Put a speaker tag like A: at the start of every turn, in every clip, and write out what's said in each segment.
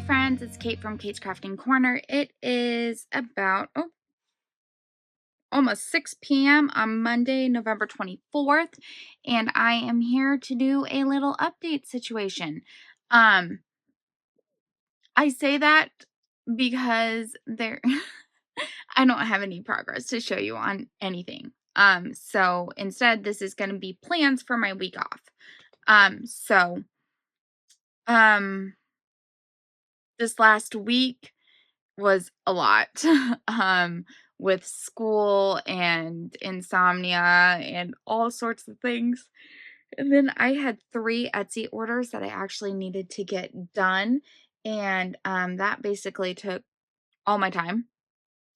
A: friends, it's Kate from Kate's Crafting Corner. It is about almost 6 p.m. on Monday, November 24th, and I am here to do a little update situation. I say that because I don't have any progress to show you on anything. So instead this is going to be plans for my week off. This last week was a lot with school and insomnia and all sorts of things. And then I had 3 Etsy orders that I actually needed to get done, and that basically took all my time.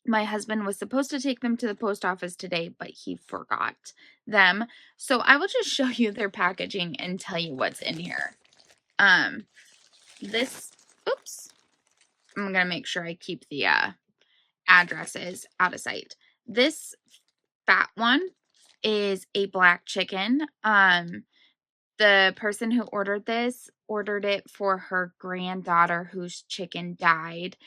A: My husband was supposed to take them to the post office today, but he forgot them. So I will just show you their packaging and tell you what's in here. Oops. I'm going to make sure I keep the addresses out of sight. This fat one is a black chicken. The person who ordered this ordered it for her granddaughter whose chicken died.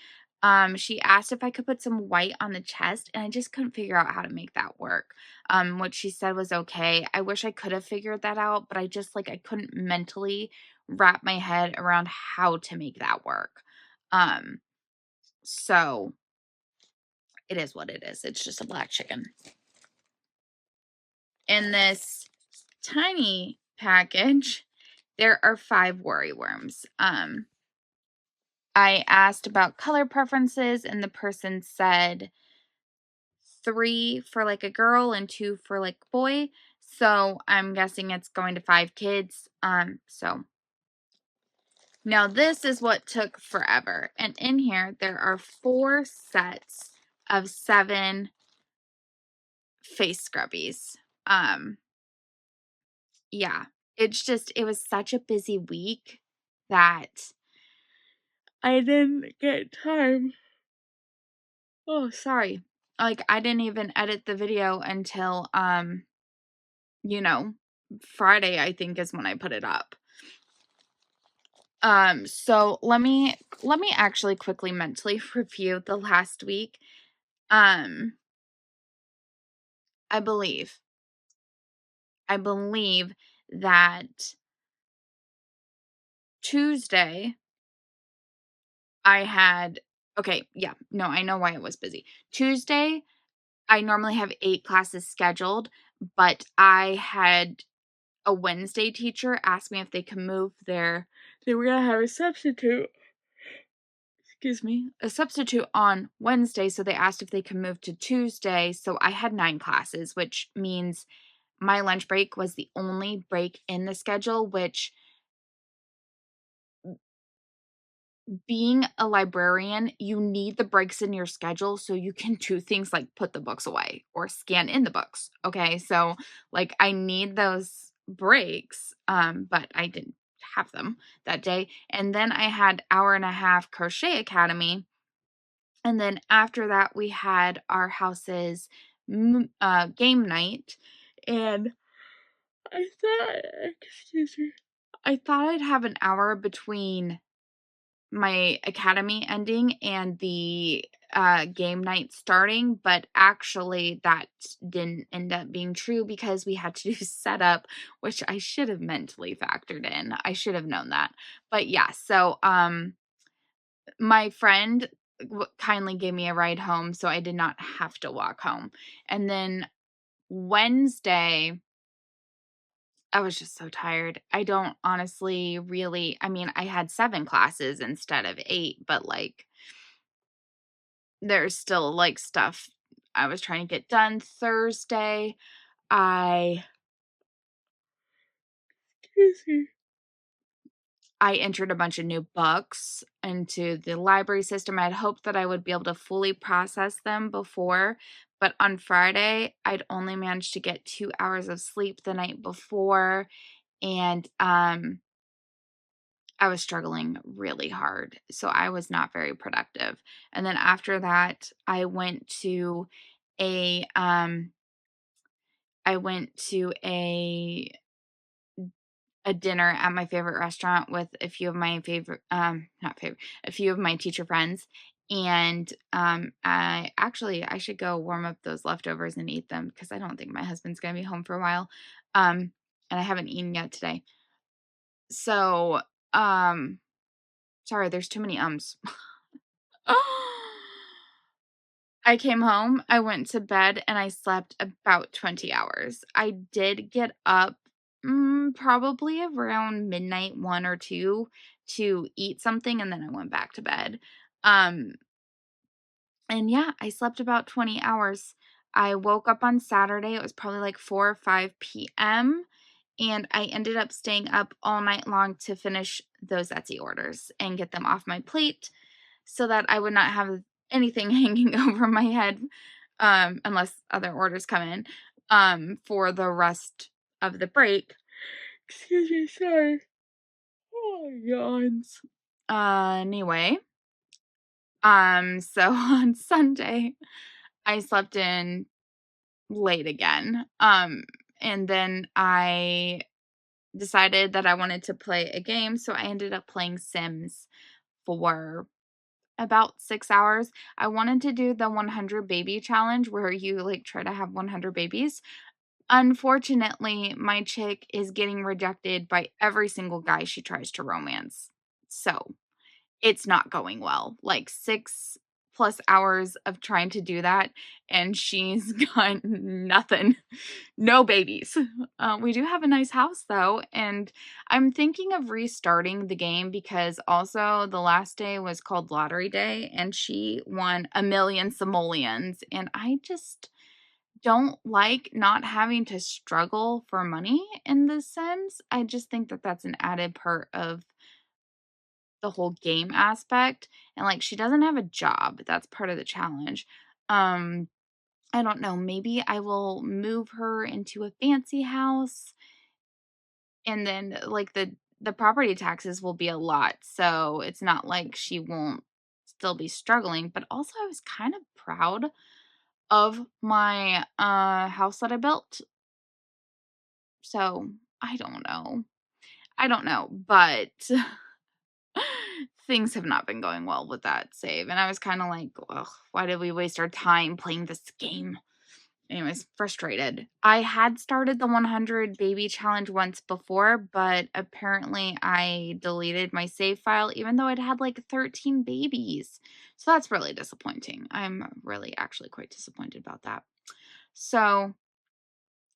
A: She asked if I could put some white on the chest, and I just couldn't figure out how to make that work. What she said was okay. I wish I could have figured that out, but I couldn't mentally wrap my head around how to make that work. So it is what it is. It's just a black chicken. In this tiny package, there are 5 worry worms. I asked about color preferences, and the person said 3 for like a girl and 2 for like a boy. So I'm guessing it's going to 5 kids. So now this is what took forever. And in here, there are 4 sets of 7 face scrubbies. Yeah, it was such a busy week that I didn't get time. Oh, sorry. Like, I didn't even edit the video until, Friday, I think, is when I put it up. So let me actually quickly mentally review the last week. I believe that Tuesday I had I know why it was busy. Tuesday, I normally have 8 classes scheduled, but I had a Wednesday teacher ask me if they could move they were gonna have a substitute. Excuse me. A substitute on Wednesday, so they asked if they could move to Tuesday. So I had 9 classes, which means my lunch break was the only break in the schedule, which, being a librarian, you need the breaks in your schedule so you can do things like put the books away or scan in the books. Okay. So like I need those breaks, but I didn't have them that day. And then I had 1.5 hour crochet academy. And then after that, we had our house's game night. And I thought, excuse me, I thought I'd have an hour between my academy ending and the game night starting, but actually that didn't end up being true because we had to do setup, which I should have mentally factored in. I should have known that. But yeah, so my friend kindly gave me a ride home, so I did not have to walk home. And then Wednesday, I was just so tired. I don't honestly really, I mean, I had 7 classes instead of 8, but like there's still like stuff I was trying to get done. Thursday, I entered a bunch of new books into the library system. I had hoped that I would be able to fully process them before, but on Friday, I'd only managed to get 2 hours of sleep the night before, and I was struggling really hard, so I was not very productive. And then after that, I went to a a dinner at my favorite restaurant with a few of my not favorite, a few of my teacher friends. And I should go warm up those leftovers and eat them because I don't think my husband's gonna be home for a while. And I haven't eaten yet today. So, um, sorry, there's too many ums. I came home, I went to bed, and I slept about 20 hours. I did get up, probably around midnight, 1 or 2 to eat something, and then I went back to bed. Um, and yeah, I slept about 20 hours. I woke up on Saturday, it was probably like 4 or 5 PM, and I ended up staying up all night long to finish those Etsy orders and get them off my plate so that I would not have anything hanging over my head, unless other orders come in, for the rest of the break. Excuse me, sorry. Oh, yawns. Anyway, so on Sunday, I slept in late again. And then I decided that I wanted to play a game, so I ended up playing Sims for about 6 hours. I wanted to do the 100 baby challenge where you, like, try to have 100 babies. Unfortunately, my chick is getting rejected by every single guy she tries to romance. So, it's not going well. Like, 6 plus hours of trying to do that, and she's got nothing. No babies. We do have a nice house, though, and I'm thinking of restarting the game because also the last day was called Lottery Day, and she won a million simoleons, and I just don't like not having to struggle for money in The Sims. I just think that that's an added part of the whole game aspect, and, like, she doesn't have a job, that's part of the challenge. Um, I don't know, maybe I will move her into a fancy house, and then, like, the property taxes will be a lot, so it's not like she won't still be struggling, but also I was kind of proud of my, house that I built, so I don't know, but things have not been going well with that save, and I was kinda like, "Ugh, why did we waste our time playing this game?" Anyways, frustrated. I had started the 100 baby challenge once before, but apparently I deleted my save file even though I'd had, like, 13 babies. So that's really disappointing. I'm really actually quite disappointed about that. So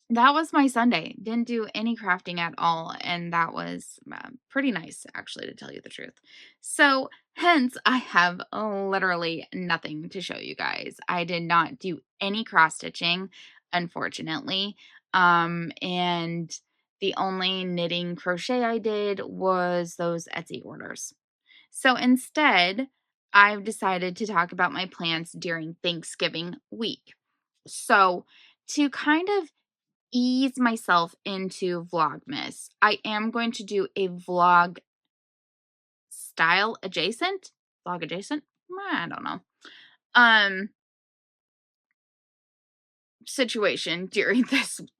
A: that was my Sunday. Didn't do any crafting at all, and that was, pretty nice, actually, to tell you the truth. So, hence, I have literally nothing to show you guys. I did not do any cross stitching, unfortunately, and the only knitting crochet I did was those Etsy orders. So, instead, I've decided to talk about my plans during Thanksgiving week. So, to kind of ease myself into Vlogmas, I am going to do a vlog style adjacent, vlog adjacent, I don't know, um, situation during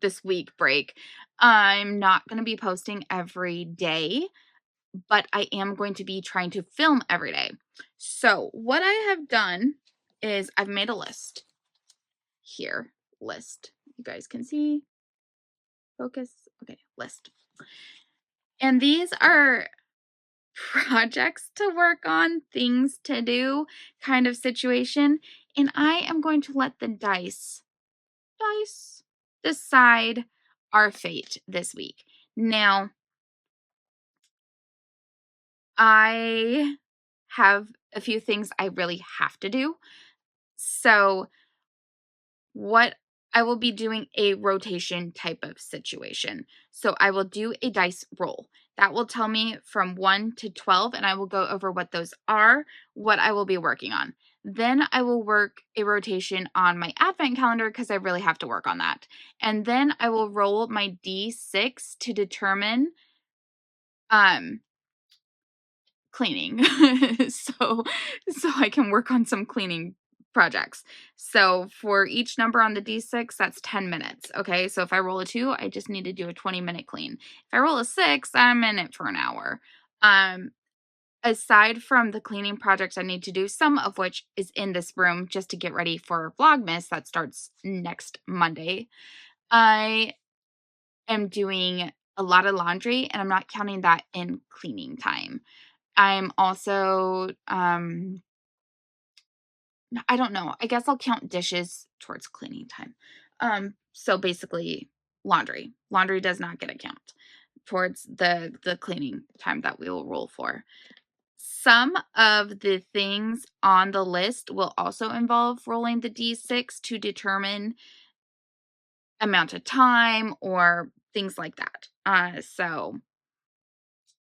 A: this week break. I'm not going to be posting every day, but I am going to be trying to film every day. So, what I have done is I've made a list here. List. You guys can see. Focus. Okay, list. And these are projects to work on, things to do kind of situation, and I am going to let the dice decide our fate this week. Now, I have a few things I really have to do. So, what I will be doing a rotation type of situation. So I will do a dice roll. That will tell me from 1 to 12, and I will go over what those are, what I will be working on. Then I will work a rotation on my advent calendar because I really have to work on that. And then I will roll my D6 to determine um cleaning. so I can work on some cleaning projects. So for each number on the D6, that's 10 minutes. Okay. So if I roll a 2, I just need to do a 20-minute clean. If I roll a 6, I'm in it for an hour. Aside from the cleaning projects I need to do, some of which is in this room just to get ready for Vlogmas that starts next Monday, I am doing a lot of laundry, and I'm not counting that in cleaning time. I'm also, I don't know. I guess I'll count dishes towards cleaning time. So basically laundry. Laundry does not get a count towards the cleaning time that we will roll for. Some of the things on the list will also involve rolling the D6 to determine amount of time or things like that. So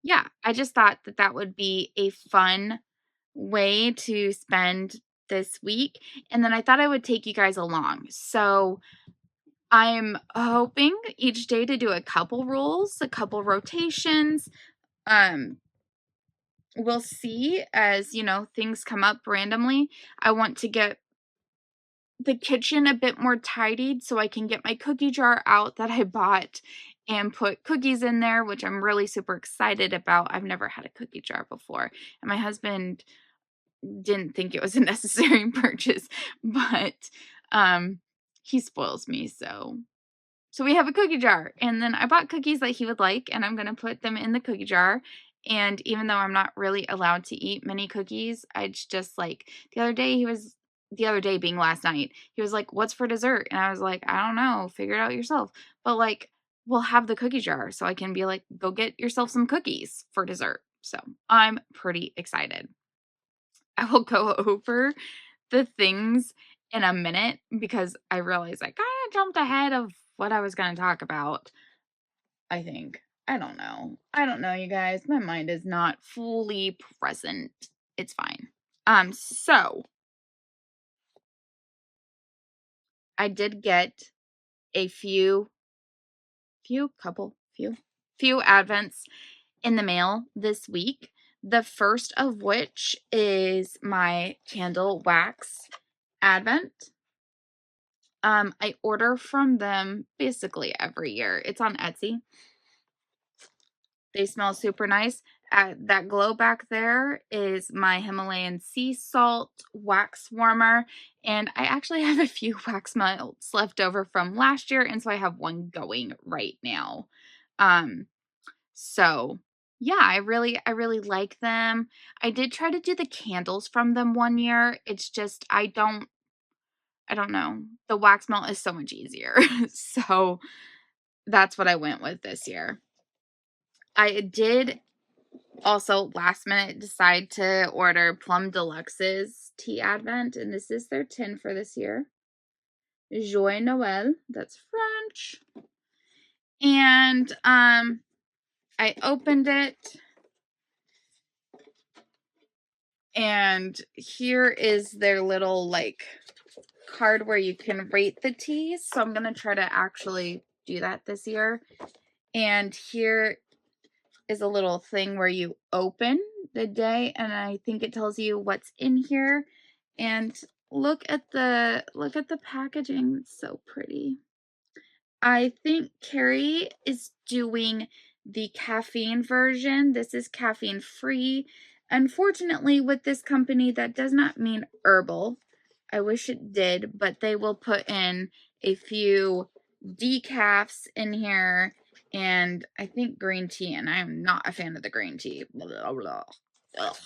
A: yeah, I just thought that that would be a fun way to spend this week. And then I thought I would take you guys along. So I'm hoping each day to do a couple rolls, a couple rotations. Um, we'll see as, things come up randomly. I want to get the kitchen a bit more tidied so I can get my cookie jar out that I bought and put cookies in there, which I'm really super excited about. I've never had a cookie jar before, and my husband didn't think it was a necessary purchase, but he spoils me, so we have a cookie jar, and then I bought cookies that he would like, and I'm going to put them in the cookie jar. And even though I'm not really allowed to eat many cookies, I just like the other day being last night, he was like, "What's for dessert?" And I was like, "I don't know, figure it out yourself." But like, we'll have the cookie jar so I can be like, "Go get yourself some cookies for dessert." So I'm pretty excited. I will go over the things in a minute because I realized I kind of jumped ahead of what I was going to talk about, I think. I don't know. I don't know, you guys. My mind is not fully present. It's fine. So I did get a few advents in the mail this week. The first of which is my candle wax advent. I order from them basically every year. It's on Etsy. They smell super nice. That glow back there is my Himalayan sea salt wax warmer. And I actually have a few wax melts left over from last year. And so I have one going right now. So yeah, I really like them. I did try to do the candles from them one year. It's just, I don't know. The wax melt is so much easier. So that's what I went with this year. I did also last minute decide to order Plum Deluxe's tea advent, and this is their tin for this year. Joyeux Noël, that's French. And I opened it, and here is their little like card where you can rate the teas. So I'm gonna try to actually do that this year. And here is a little thing where you open the day, and I think it tells you what's in here. And look at the packaging. It's so pretty. I think Carrie is doing the caffeine version. This is caffeine free. Unfortunately, with this company, that does not mean herbal. I wish it did, but they will put in a few decafs in here and I think green tea, and I'm not a fan of the green tea. Blah, blah. Ugh.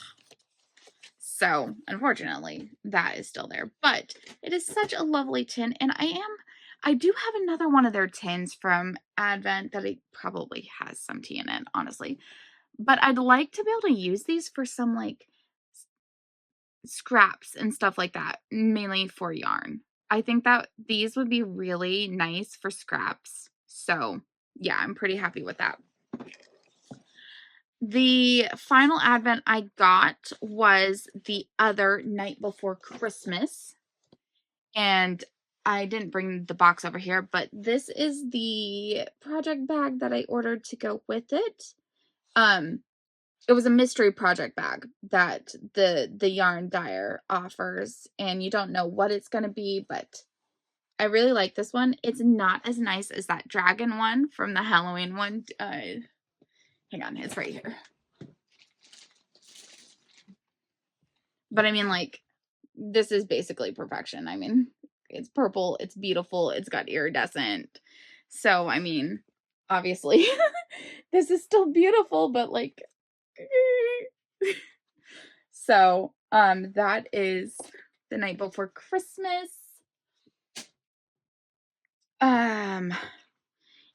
A: So, unfortunately, that is still there, but it is such a lovely tin, and I do have another one of their tins from Advent that it probably has some tea in it, honestly. But I'd like to be able to use these for some like scraps and stuff like that, mainly for yarn. I think that these would be really nice for scraps. So, yeah, I'm pretty happy with that. The final advent I got was the other night before Christmas. And I didn't bring the box over here, but this is the project bag that I ordered to go with it. it was a mystery project bag that the yarn dyer offers, and you don't know what it's going to be, but I really like this one. It's not as nice as that dragon one from the Halloween one. Hang on, it's right here. But I mean, like, this is basically perfection. I mean, it's purple, it's beautiful, it's got iridescent. So, I mean, obviously, this is still beautiful, but like, so, that is The Night Before Christmas.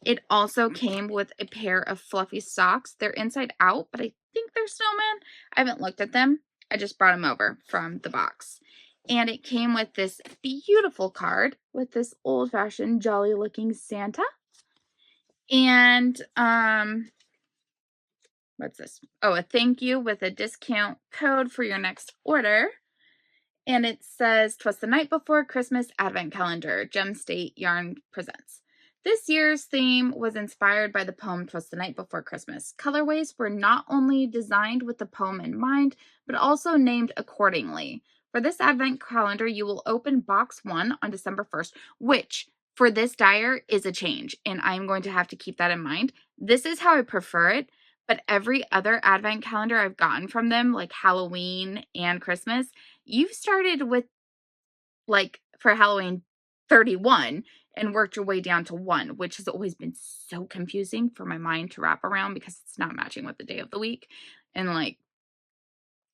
A: It also came with a pair of fluffy socks. They're inside out, but I think they're snowmen. I haven't looked at them. I just brought them over from the box. And it came with this beautiful card with this old-fashioned jolly looking Santa. And what's this? Oh, a thank you with a discount code for your next order. And it says, "'Twas the Night Before Christmas Advent Calendar, Gem State Yarn presents. This year's theme was inspired by the poem 'Twas the Night Before Christmas. Colorways were not only designed with the poem in mind, but also named accordingly. For this Advent calendar, you will open box 1 on December 1st, which for this dyer is a change, and I'm going to have to keep that in mind. This is how I prefer it, but every other Advent calendar I've gotten from them, like Halloween and Christmas, you've started with, like, for Halloween, 31 and worked your way down to 1, which has always been so confusing for my mind to wrap around because it's not matching with the day of the week and, like,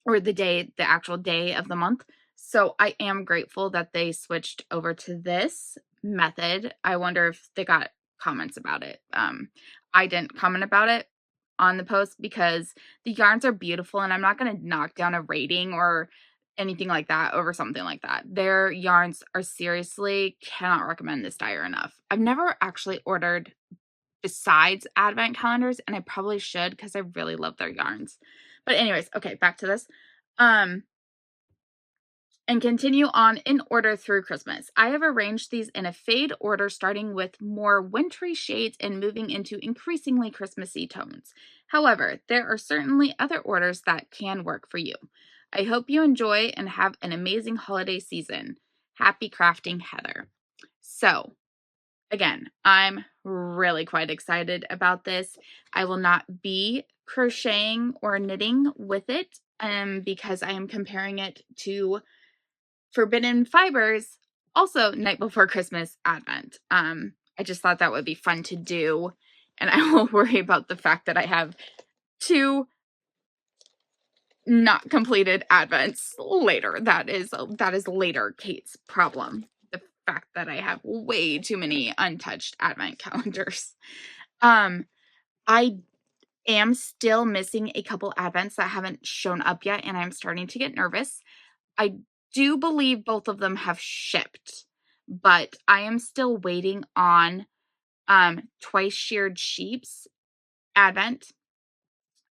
A: or the actual day of the month. So I am grateful that they switched over to this method. I wonder if they got comments about it. I didn't comment about it on the post because the yarns are beautiful and I'm not going to knock down a rating or anything like that over something like that. Their yarns are seriously, cannot recommend this dyer enough. I've never actually ordered besides Advent calendars, and I probably should because I really love their yarns. But anyways, okay, back to this. And continue on in order through Christmas. I have arranged these in a fade order, starting with more wintry shades and moving into increasingly Christmassy tones. However, there are certainly other orders that can work for you. I hope you enjoy and have an amazing holiday season. Happy crafting, Heather." So, again, I'm really quite excited about this. I will not be crocheting or knitting with it because I am comparing it to Forbidden Fibers, also Night Before Christmas Advent. I just thought that would be fun to do, and I will worry about the fact that I have 2 not completed Advents later. That is later Kate's problem. The fact that I have way too many untouched Advent calendars. I am still missing a couple Advents that haven't shown up yet, and I'm starting to get nervous. I do believe both of them have shipped, but I am still waiting on Twice Sheared Sheep's Advent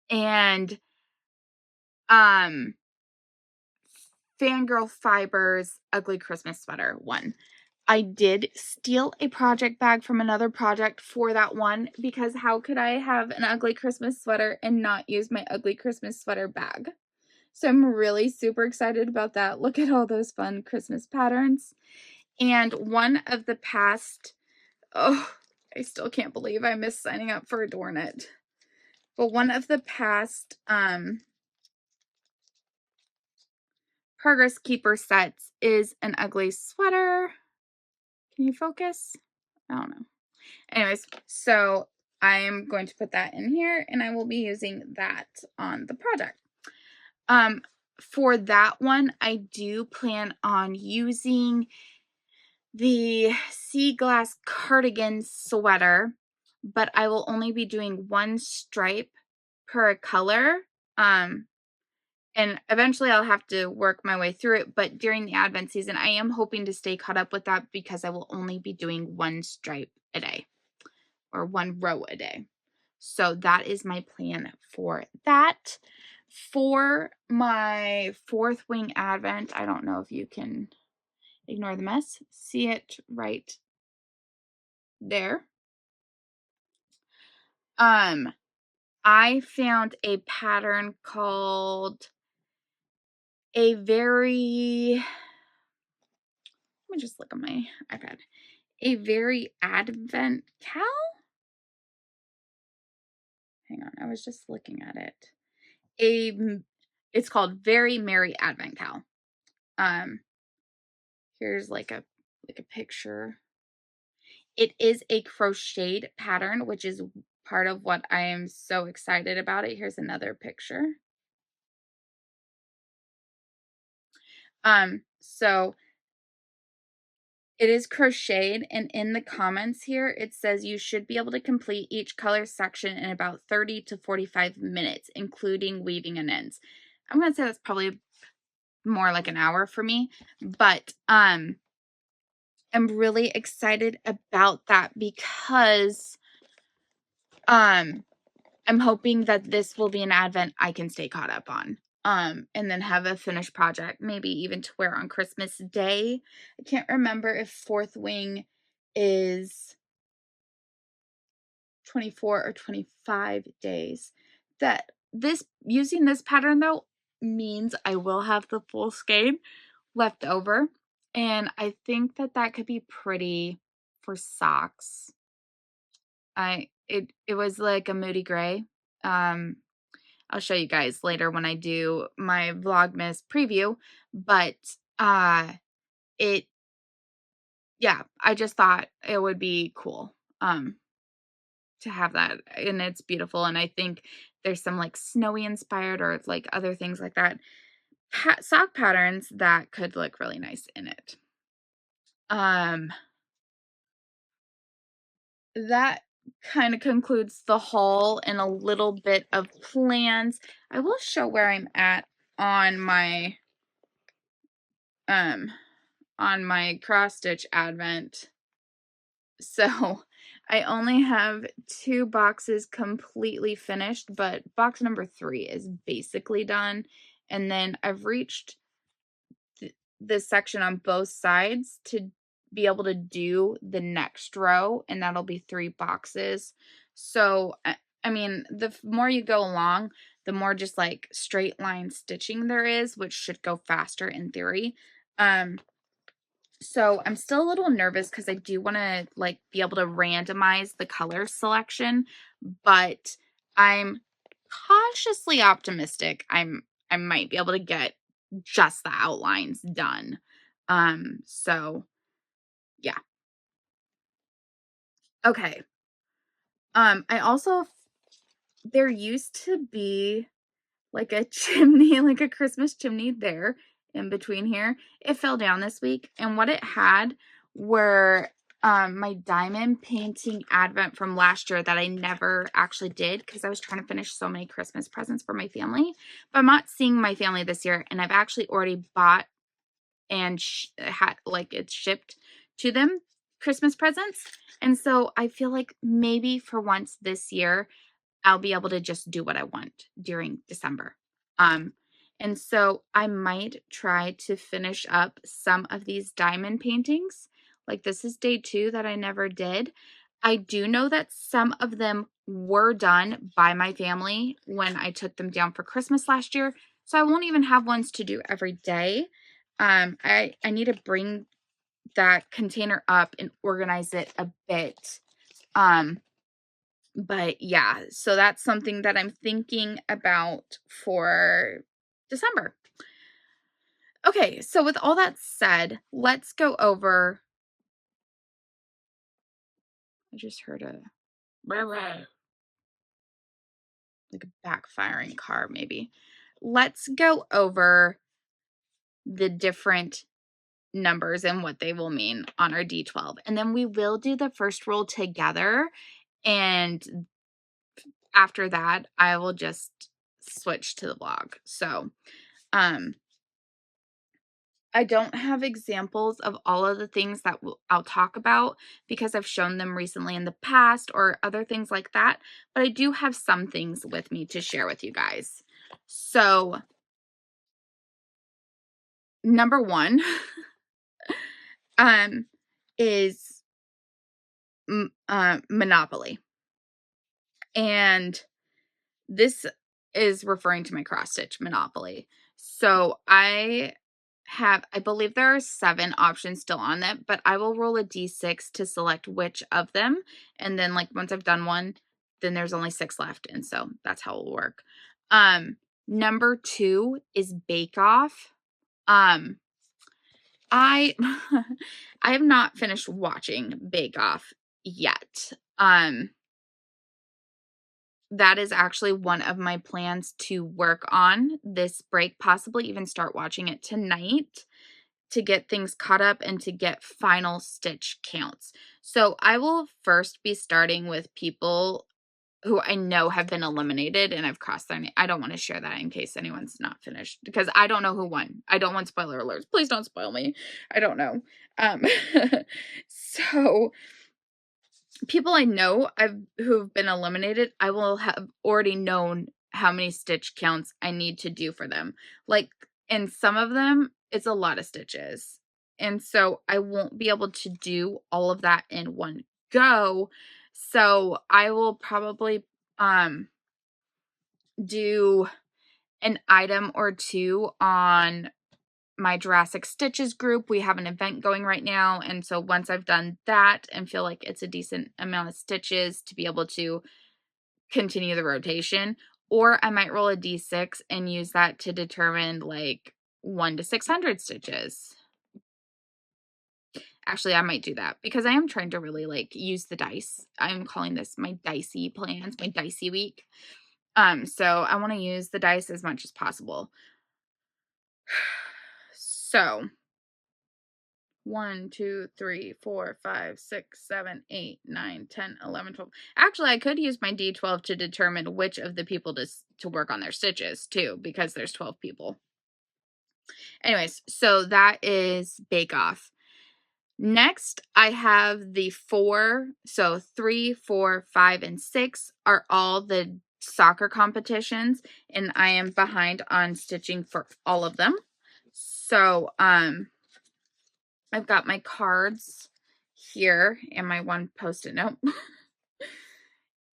A: and Fangirl Fibers Ugly Christmas Sweater one. I did steal a project bag from another project for that one because how could I have an ugly Christmas sweater and not use my ugly Christmas sweater bag? So I'm really super excited about that. Look at all those fun Christmas patterns. And one of the past, oh, I still can't believe I missed signing up for Adorn It. But one of the past Progress Keeper sets is an ugly sweater. Can you focus? I don't know. Anyways, so I'm going to put that in here and I will be using that on the project. For that one, I do plan on using the Sea Glass Cardigan sweater, but I will only be doing 1 stripe per color. And eventually I'll have to work my way through it, but during the Advent season, I am hoping to stay caught up with that because I will only be doing 1 stripe a day or 1 row a day. So that is my plan for that. For my 4th wing Advent, I don't know if you can ignore the mess. See it right there. I found a pattern called a very let me just look on my iPad. A very advent cal? Hang on, I was just looking at it. It's called Very Merry Advent Cal. Here's like a picture. It is a crocheted pattern, which is part of what I am so excited about it. Here's another picture. So it is crocheted, and in the comments here, it says you should be able to complete each color section in about 30 to 45 minutes, including weaving and ends. I'm going to say that's probably more like an hour for me, but I'm really excited about that because I'm hoping that this will be an advent I can stay caught up on. And then have a finished project, maybe even to wear on Christmas Day. I can't remember if Fourth Wing is 24 or 25 days. That this using this pattern though means I will have the full skein left over, and I think that that could be pretty for socks. It was like a moody gray. I'll show you guys later when I do my Vlogmas preview, but it yeah, I just thought it would be cool to have that, and it's beautiful, and I think there's some like snowy inspired or like other things like that sock patterns that could look really nice in it. That kind of concludes the haul and a little bit of plans. I will show where I'm at on my cross stitch advent. So I only have 2 boxes completely finished, but box number 3 is basically done. And then I've reached this section on both sides to be able to do the next row, and that'll be 3 boxes. So I mean, the more you go along, the more just like straight line stitching there is, which should go faster in theory. So I'm still a little nervous because I do want to like be able to randomize the color selection, but I'm cautiously optimistic I might be able to get just the outlines done. So yeah. Okay. I also there used to be like a chimney, like a Christmas chimney there in between here. It fell down this week, and what it had were my diamond painting advent from last year that I never actually did because I was trying to finish so many Christmas presents for my family. But I'm not seeing my family this year, and I've actually already bought and had like it's shipped to them Christmas presents. And so I feel like maybe for once this year I'll be able to just do what I want during December. Um, and so I might try to finish up some of these diamond paintings. Like this is day 2 that I never did. I do know that some of them were done by my family when I took them down for Christmas last year. So I won't even have ones to do every day. I need to bring that container up and organize it a bit. But yeah, so that's something that I'm thinking about for December. Okay, so with all that said, let's go over. I just heard a like a backfiring car, maybe. Let's go over the different numbers and what they will mean on our D12. And then we will do the first roll together. And after that, I will just switch to the vlog. So, I don't have examples of all of the things that I'll talk about because I've shown them recently in the past or other things like that, but I do have some things with me to share with you guys. So, number 1 is Monopoly. And This is referring to my cross stitch monopoly. So I believe there are 7 options still on it, but I will roll a d6 to select which of them. And then like once I've done one, then there's only 6 left. And so that's how it'll work. Number 2 is Bake Off. I I have not finished watching Bake Off yet. That is actually one of my plans to work on this break, possibly even start watching it tonight to get things caught up and to get final stitch counts. So I will first be starting with people who I know have been eliminated and I've crossed their name. I don't want to share that in case anyone's not finished because I don't know who won. I don't want spoiler alerts. Please don't spoil me. I don't know. Um, so people I know who've been eliminated, I will have already known how many stitch counts I need to do for them. Like in some of them, it's a lot of stitches. And so I won't be able to do all of that in one go. So I will probably do an item or two on my Jurassic Stitches group. We have an event going right now, and so once I've done that and feel like it's a decent amount of stitches to be able to continue the rotation, or I might roll a d6 and use that to determine like 1 to 600 stitches. Actually, I might do that because I am trying to really like use the dice. I'm calling this my dicey plans, my dicey week. So I want to use the dice as much as possible. So 1, 2, 3, 4, 5, 6, 7, 8, 9, 10, 11, 12. Actually, I could use my D12 to determine which of the people to work on their stitches too, because there's 12 people. Anyways, so that is Bake Off. Next, I have the 4, so 3, 4, 5, and 6 are all the soccer competitions, and I am behind on stitching for all of them. So, I've got my cards here and my one Post-it note.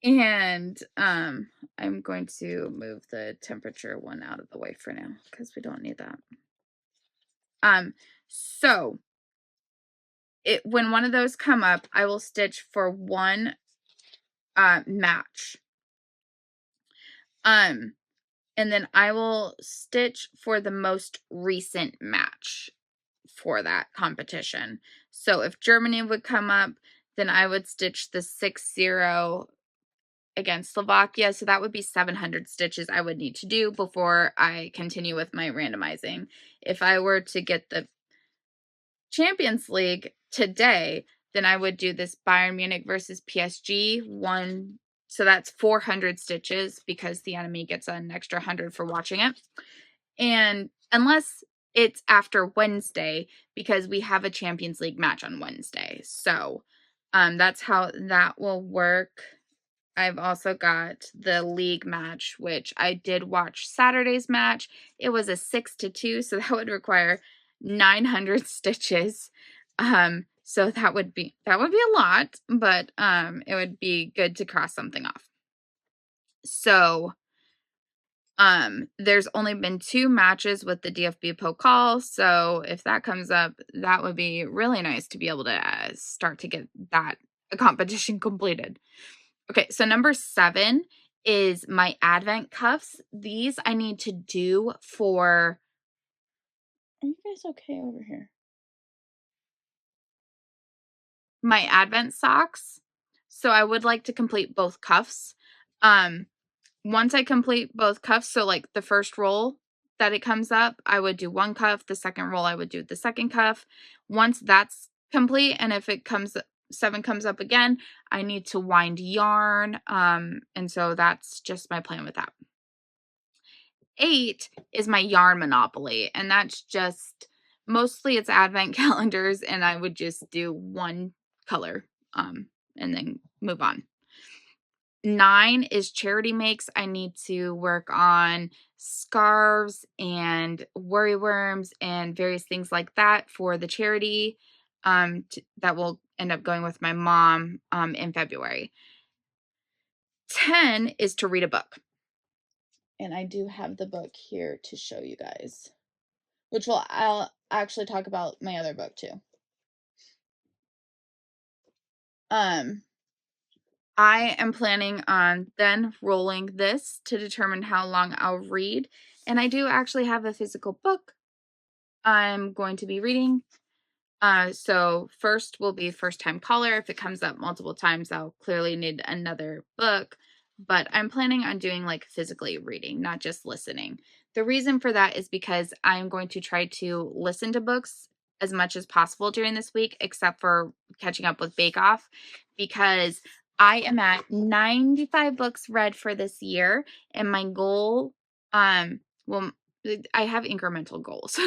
A: And I'm going to move the temperature one out of the way for now because we don't need that. So when one of those come up, I will stitch for one match. And then I will stitch for the most recent match for that competition. So if Germany would come up, then I would stitch the 6-0 against Slovakia. So that would be 700 stitches I would need to do before I continue with my randomizing. If I were to get the Champions League today, then I would do this Bayern Munich versus PSG one. So that's 400 stitches because the enemy gets an extra 100 for watching it. And unless it's after Wednesday, because we have a Champions League match on Wednesday. So that's how that will work. I've also got the league match, which I did watch Saturday's match. It was a 6-2, so that would require 900 stitches. So that would be a lot, but it would be good to cross something off. So there's only been 2 matches with the DFB Pokal, so if that comes up, that would be really nice to be able to start to get that competition completed. Okay, so number 7 is my advent cuffs. These I need to do for... Are you guys okay over here? My advent socks. So I would like to complete both cuffs. Once I complete both cuffs, so like the first roll that it comes up, I would do one cuff. The second roll, I would do the second cuff. Once that's complete, and if it comes 7 comes up again, I need to wind yarn. And so that's just my plan with that. 8 is my yarn monopoly, and that's just mostly it's advent calendars, and I would just do one color and then move on. 9 is charity makes. I need to work on scarves and worry worms and various things like that for the charity that will end up going with my mom in February. 10 is to read a book. And I do have the book here to show you guys, which I'll actually talk about my other book too. I am planning on then rolling this to determine how long I'll read. And I do actually have a physical book I'm going to be reading. So first will be First Time Caller. If it comes up multiple times, I'll clearly need another book. But I'm planning on doing like physically reading, not just listening. The reason for that is because I'm going to try to listen to books as much as possible during this week, except for catching up with Bake Off, because I am at 95 books read for this year, and my goal, well, I have incremental goals.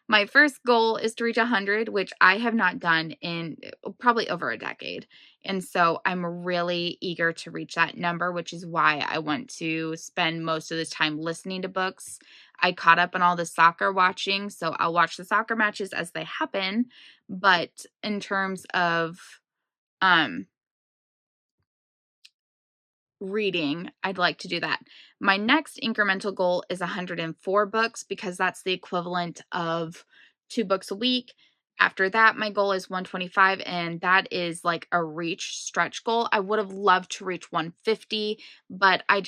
A: My first goal is to reach 100, which I have not done in probably over a decade. And so I'm really eager to reach that number, which is why I want to spend most of this time listening to books. I caught up on all the soccer watching, so I'll watch the soccer matches as they happen. But in terms of um reading, I'd like to do that. My next incremental goal is 104 books because that's the equivalent of 2 books a week. After that, my goal is 125, and that is like a reach stretch goal. I would have loved to reach 150, but I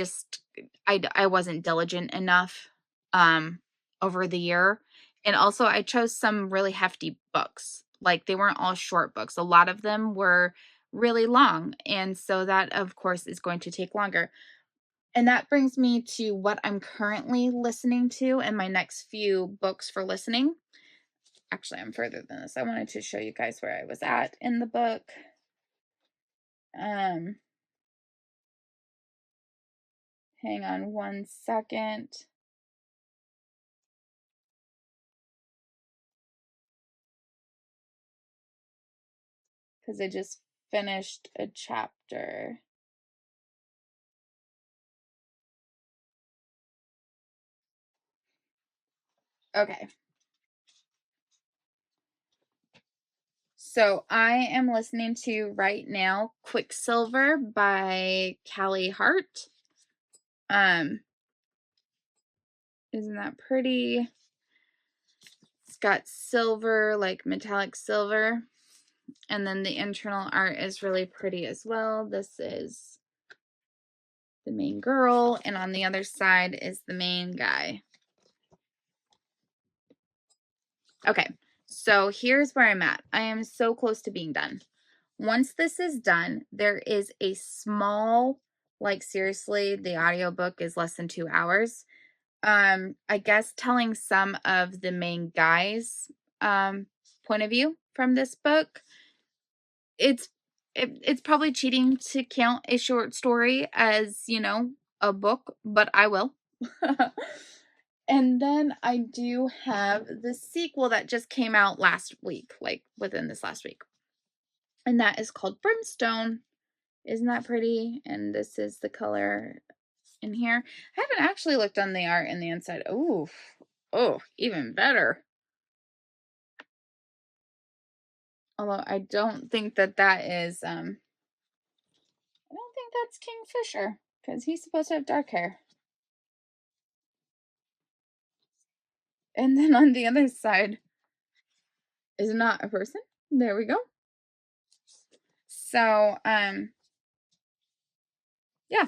A: wasn't diligent enough over the year. And also I chose some really hefty books. Like, they weren't all short books. A lot of them were really long, and so that of course is going to take longer. And that brings me to what I'm currently listening to and my next few books for listening. Actually, I'm further than this. I wanted to show you guys where I was at in the book. Hang on one second. Because I just finished a chapter. Okay. So I am listening to right now Quicksilver by Callie Hart. Isn't that pretty? It's got silver, like metallic silver. And then the internal art is really pretty as well. This is the main girl, and on the other side is the main guy. Okay, so here's where I'm at. I am so close to being done. Once this is done, there is a small, like seriously, the audiobook is less than 2 hours. I guess telling some of the main guy's point of view from this book. It's probably cheating to count a short story as, you know, a book, but I will. And then I do have the sequel that just came out last week, like within this last week. And that is called Brimstone. Isn't that pretty? And this is the color in here. I haven't actually looked on the art in the inside. Ooh, oh, even better. Although I don't think that is, I don't think that's Kingfisher, because he's supposed to have dark hair. And then on the other side is not a person. There we go. So, yeah,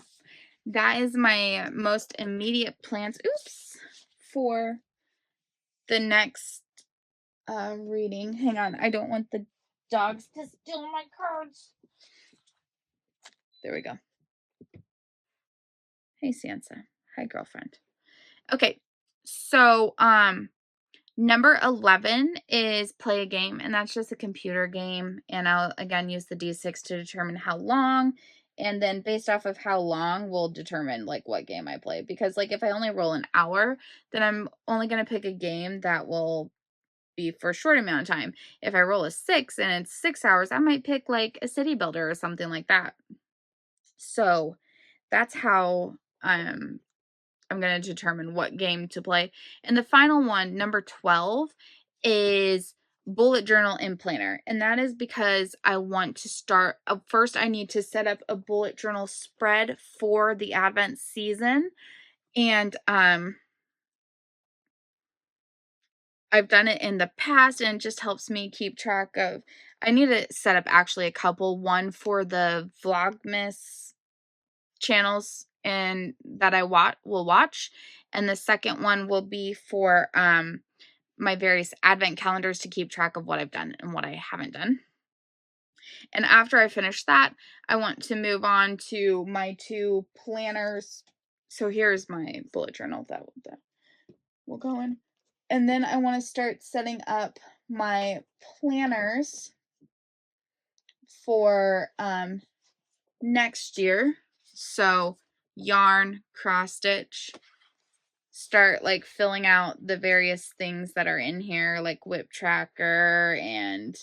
A: that is my most immediate plans. Oops, for the next reading. Hang on, I don't want the dogs to steal my cards. There we go. Hey, Sansa. Hi, girlfriend. Okay, so number 11 is play a game, and that's just a computer game, and I'll again use the D6 to determine how long, and then based off of how long we'll determine like what game I play, because like if I only roll an hour, then I'm only going to pick a game that will be for a short amount of time. If I roll a 6 and it's 6 hours, I might pick like a city builder or something like that. So that's how I'm going to determine what game to play. And the final one, number 12, is bullet journal and planner. And that is because I want to start, first I need to set up a bullet journal spread for the Advent season. And I've done it in the past, and it just helps me keep track of. I need to set up actually a couple, one for the Vlogmas channels and that I will watch, and the second one will be for my various advent calendars to keep track of what I've done and what I haven't done. And after I finish that, I want to move on to my 2 planners. So here's my bullet journal that will go in. And then I want to start setting up my planners for next year. So yarn, cross stitch, start like filling out the various things that are in here, like whip tracker and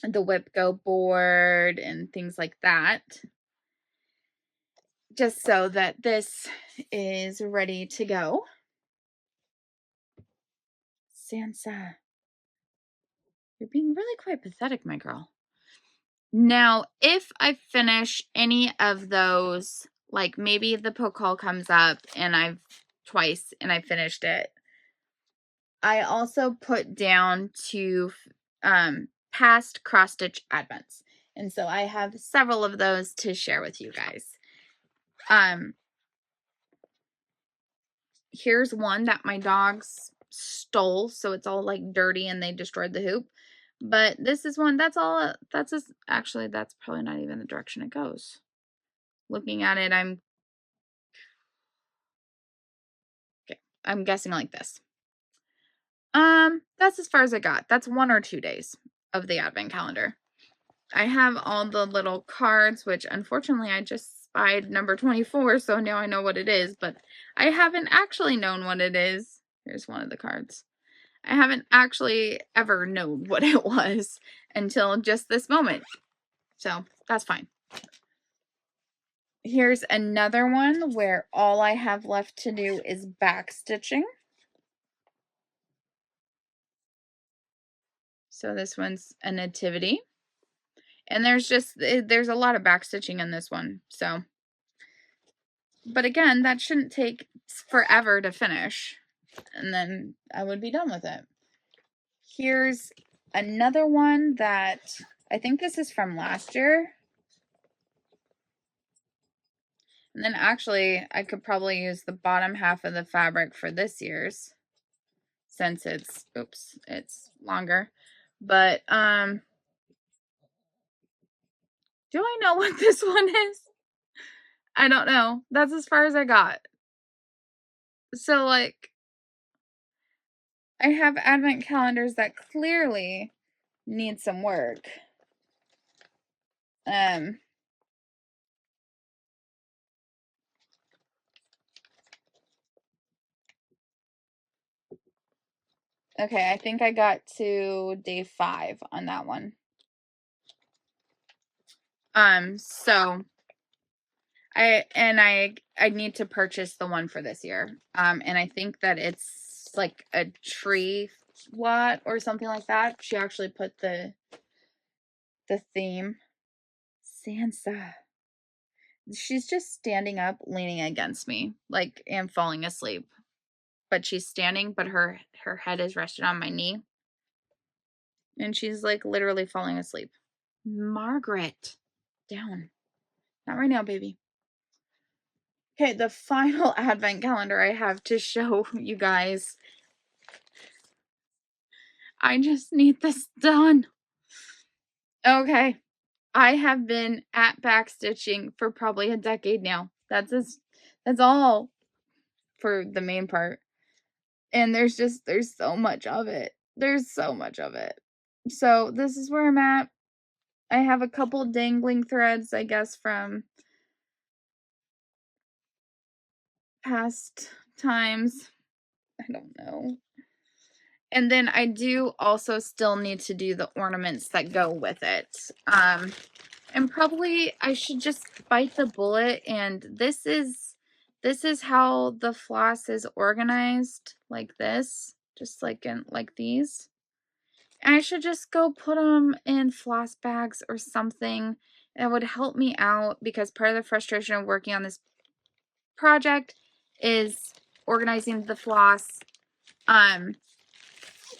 A: the whip go board and things like that, just so that this is ready to go. Sansa, you're being really quite pathetic, my girl. Now, if I finish any of those, like maybe the poke haul comes up and I've twice and I finished it, I also put down to past cross stitch advents. And so I have several of those to share with you guys. Here's one that my dogs stole, so it's all like dirty and they destroyed the hoop. But this is one that's actually that's probably not even the direction it goes. Looking at it, I'm guessing like this. That's as far as I got. That's 1 or 2 days of the advent calendar. I have all the little cards, which unfortunately I just spied number 24, so now I know what it is, but I haven't actually known what it is. Here's one of the cards. I haven't actually ever known what it was until just this moment. So that's fine. Here's another one where all I have left to do is back stitching. So this one's a nativity. And there's a lot of back stitching in this one. So, but again, that shouldn't take forever to finish. And then I would be done with it. Here's another one that I think this is from last year. And then actually, I could probably use the bottom half of the fabric for this year's, since it's longer. But do I know what this one is? I don't know. That's as far as I got. So like, I have advent calendars that clearly need some work. Okay, I think I got to day 5 on that one. So I need to purchase the one for this year. And I think that it's like a tree lot or something like that. She actually put the theme. Sansa. She's just standing up, leaning against me, like, and falling asleep. But she's standing, but her head is rested on my knee. And she's like literally falling asleep. Margaret, down. Not right now, baby. Okay, the final advent calendar I have to show you guys. I just need this done. Okay. I have been at backstitching for probably a decade now. That's all for the main part. And there's so much of it. There's so much of it. So this is where I'm at. I have a couple dangling threads, I guess, from past times. I don't know. And then I do also still need to do the ornaments that go with it. And probably I should just bite the bullet, and this is how the floss is organized, like this, just like these. And I should just go put them in floss bags or something. That would help me out, because part of the frustration of working on this project is organizing the floss.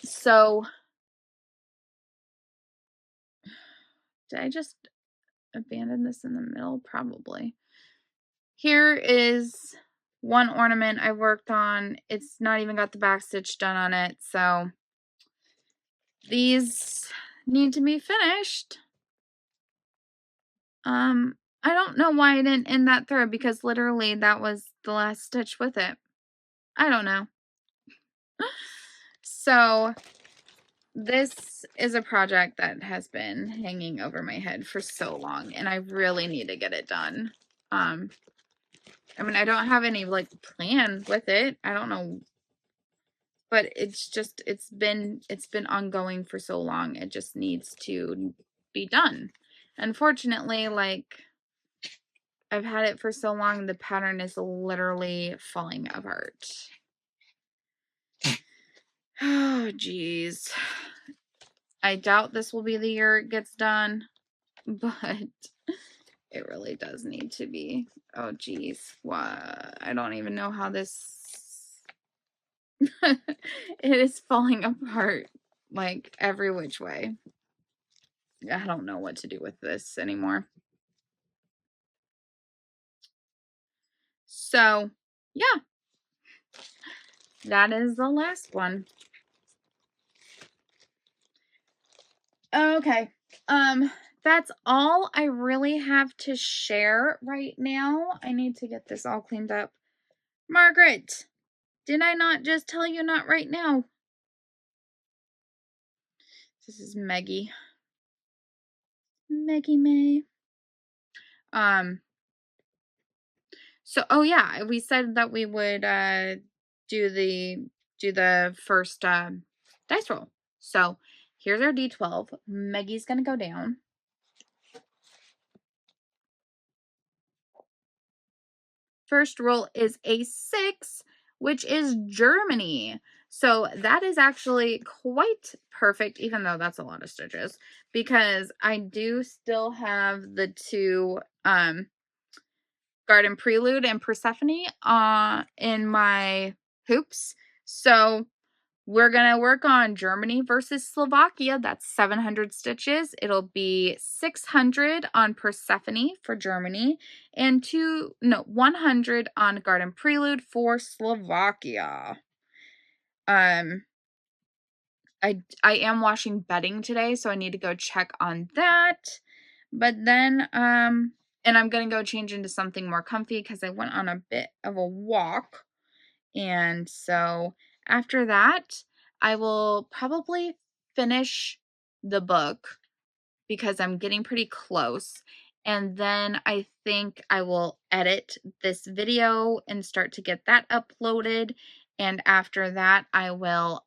A: So did I just abandon this in the middle? Probably. Here is one ornament I worked on. It's not even got the back stitch done on it, so these need to be finished. I don't know why I didn't end that thread, because literally that was the last stitch with it. I don't know. So this is a project that has been hanging over my head for so long, and I really need to get it done. I mean, I don't have any like plan with it. I don't know, but it's just it's been ongoing for so long. It just needs to be done. Unfortunately, like, I've had it for so long, the pattern is literally falling apart. Oh, geez. I doubt this will be the year it gets done, but it really does need to be. Oh, geez. What? I don't even know how this... It is falling apart, like, every which way. I don't know what to do with this anymore. So, yeah. That is the last one. Okay. That's all I really have to share right now. I need to get this all cleaned up. Margaret, did I not just tell you not right now? This is Maggie. Maggie May. So, oh yeah, we said that we would do the first dice roll. So here's our D12. Maggie's gonna go down. First roll is a 6, which is Germany. So that is actually quite perfect, even though that's a lot of stitches, because I do still have the two Garden Prelude and Persephone in my hoops. So we're going to work on Germany versus Slovakia. That's 700 stitches. It'll be 600 on Persephone for Germany and 100 on Garden Prelude for Slovakia. I am washing bedding today, so I need to go check on that. But then and I'm going to go change into something more comfy because I went on a bit of a walk. And so after that, I will probably finish the book because I'm getting pretty close. And then I think I will edit this video and start to get that uploaded. And after that, I will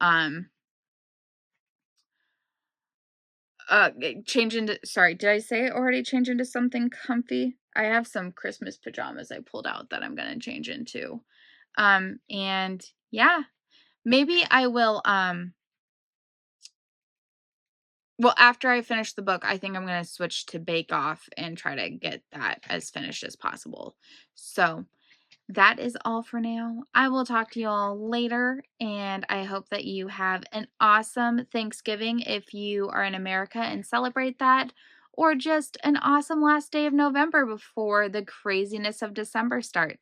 A: change into, sorry, did I say it already? Change into something comfy? I have some Christmas pajamas I pulled out that I'm going to change into. And yeah, maybe I will, well, after I finish the book, I think I'm going to switch to Bake Off and try to get that as finished as possible. So that is all for now. I will talk to you all later, and I hope that you have an awesome Thanksgiving if you are in America and celebrate that, or just an awesome last day of November before the craziness of December starts.